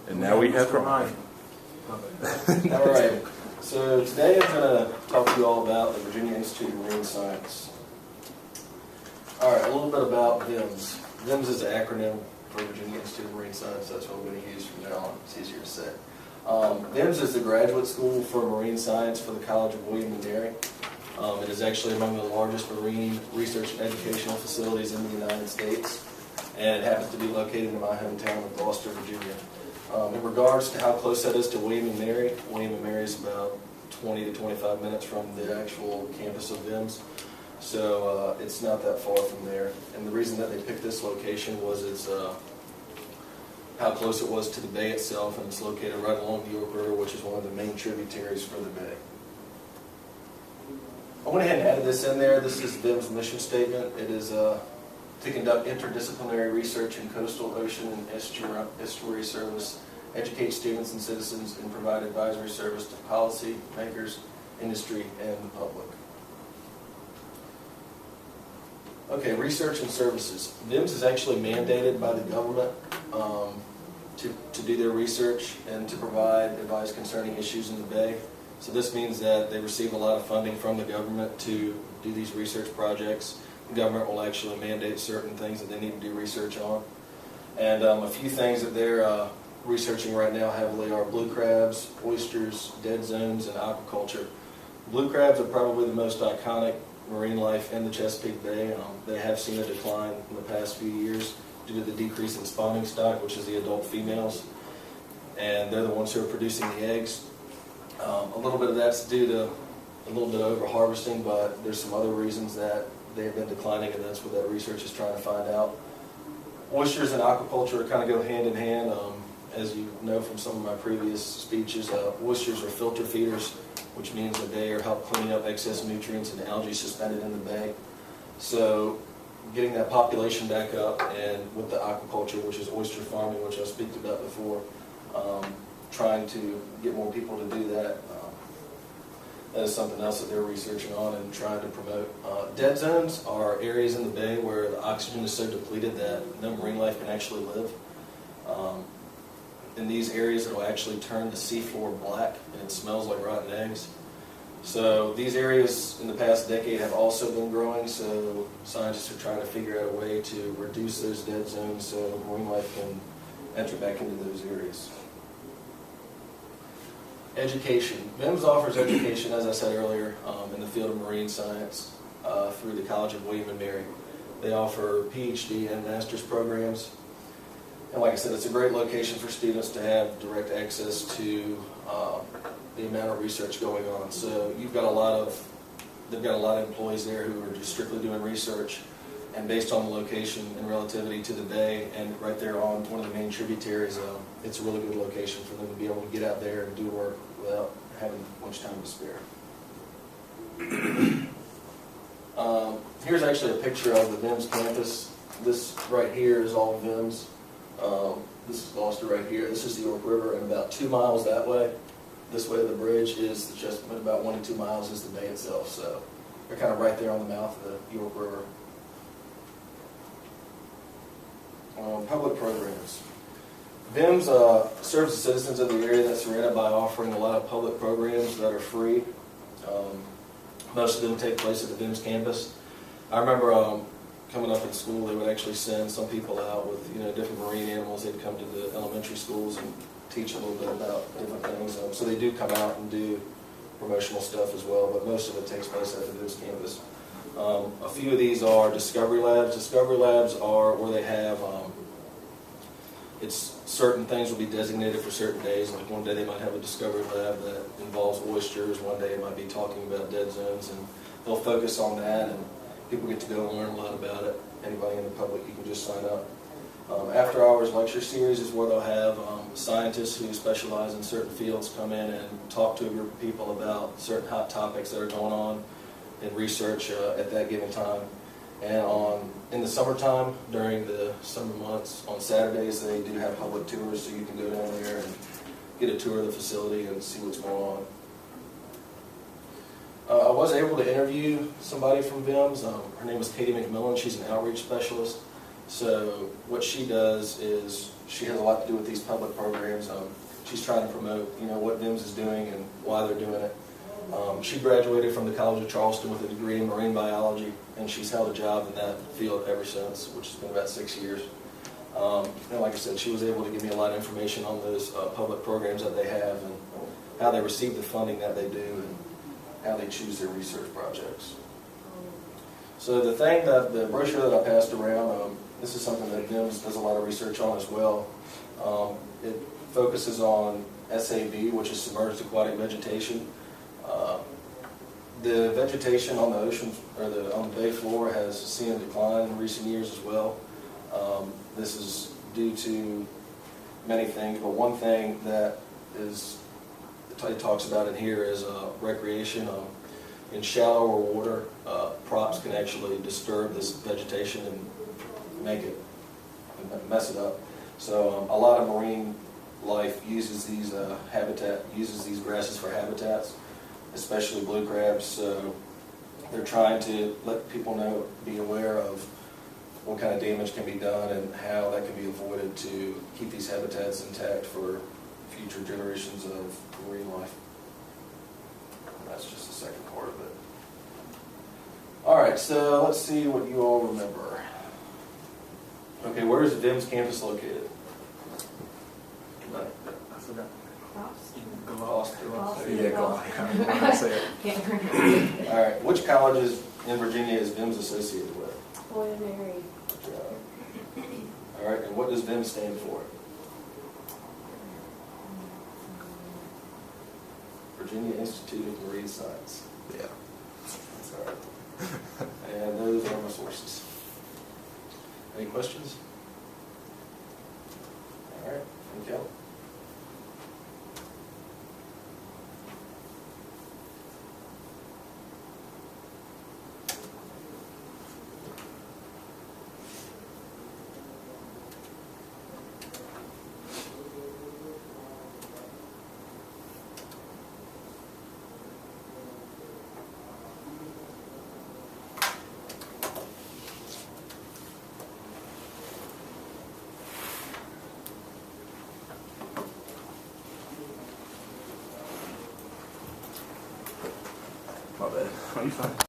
And now we have Ryan. All right. So today I'm going to talk to you all about the Virginia Institute of Marine Science. All right, a little bit about VIMS. VIMS is an acronym for Virginia Institute of Marine Science. That's what we're going to use from now on. It's easier to say. VIMS is the graduate school for marine science for the College of William and Mary. It is actually among the largest marine research and educational facilities in the United States, and it happens to be located in my hometown of Bristow, Virginia. In regards to how close that is to William and Mary is about 20 to 25 minutes from the actual campus of VIMS, so it's not that far from there. And the reason that they picked this location was it's how close it was to the bay itself, and it's located right along the York River, which is one of the main tributaries for the bay. I went ahead and added this in there. This is VIM's mission statement. It is to conduct interdisciplinary research in coastal, ocean, and estuary service, educate students and citizens, and provide advisory service to policy makers, industry, and the public. Okay, research and services. VIMS is actually mandated by the government to do their research and to provide advice concerning issues in the bay. So this means that they receive a lot of funding from the government to do these research projects. The government will actually mandate certain things that they need to do research on. And a few things that they're researching right now heavily are blue crabs, oysters, dead zones, and aquaculture. Blue crabs are probably the most iconic marine life in the Chesapeake Bay. They have seen a decline in the past few years due to the decrease in spawning stock, which is the adult females. And they're the ones who are producing the eggs. A little bit of that's due to a little bit of over-harvesting, but there's some other reasons that they have been declining, and that's what that research is trying to find out. Oysters and aquaculture kind of go hand in hand. As you know from some of my previous speeches, oysters are filter feeders, which means that they are help cleaning up excess nutrients and algae suspended in the bay. So getting that population back up, and with the aquaculture, which is oyster farming, which I speak about before, trying to get more people to do that. That is something else that they're researching on and trying to promote. Dead zones are areas in the bay where the oxygen is so depleted that no marine life can actually live. In these areas, it will actually turn the seafloor black, and it smells like rotten eggs. So these areas in the past decade have also been growing, so scientists are trying to figure out a way to reduce those dead zones so marine life can enter back into those areas. Education. VIMS offers education, as I said earlier, in the field of marine science through the College of William and Mary. They offer PhD and master's programs. And like I said, it's a great location for students to have direct access to the amount of research going on. So they've got a lot of employees there who are just strictly doing research, and based on the location and relativity to the bay and right there on one of the main tributaries, it's a really good location for them to be able to get out there and do work without having much time to spare. Here's actually a picture of the VIMS campus. This right here is all VIMS. This is Gloucester right here. This is the York River, and about 2 miles that way, this way of the bridge, is the Chesapeake. About 1 to 2 miles is the bay itself. So they're kind of right there on the mouth of the York River. Public programs. VIMS serves the citizens of the area that's surrounded by offering a lot of public programs that are free. Most of them take place at the VIMS campus. I remember coming up in school, they would actually send some people out with different marine animals. They'd come to the elementary schools and teach a little bit about different things. So they do come out and do promotional stuff as well, but most of it takes place at the VIMS campus. A few of these are discovery labs. Discovery labs are where they have, it's certain things will be designated for certain days. Like one day they might have a discovery lab that involves oysters. One day it might be talking about dead zones, and they'll focus on that, and people get to go and learn a lot about it. Anybody in the public, you can just sign up. After hours lecture series is where they'll have scientists who specialize in certain fields come in and talk to a group of people about certain hot topics that are going on in research at that given time. And in the summertime, during the summer months, on Saturdays, they do have public tours, so you can go down there and get a tour of the facility and see what's going on. I was able to interview somebody from VIMS. Her name was Katie McMillan. She's an outreach specialist. So what she does is she has a lot to do with these public programs. She's trying to promote, what VIMS is doing and why they're doing it. She graduated from the College of Charleston with a degree in marine biology, and she's held a job in that field ever since, which has been about 6 years. And like I said, she was able to give me a lot of information on those public programs that they have and how they receive the funding that they do and how they choose their research projects. So the brochure that I passed around, this is something that VIMS does a lot of research on as well. It focuses on SAB, which is submerged aquatic vegetation. The vegetation on the ocean or on the bay floor has seen a decline in recent years as well. This is due to many things, but one thing that it talks about in here is recreation. In shallower water, props can actually disturb this vegetation and mess it up. So a lot of marine life uses these these grasses for habitats, especially blue crabs. So they're trying to let people be aware of what kind of damage can be done and how that can be avoided to keep these habitats intact for future generations of marine life. And that's just the second part of it. All right, so let's see what you all remember. Okay, where is the VIMS campus located? I forgot. Gloucester. Yeah, Gloucester. All right, which colleges in Virginia is VIMS associated with? Boy and Mary. All right, and what does VIMS stand for? Virginia Institute of Marine Science. Yeah. That's all right. And those are my sources. Any questions?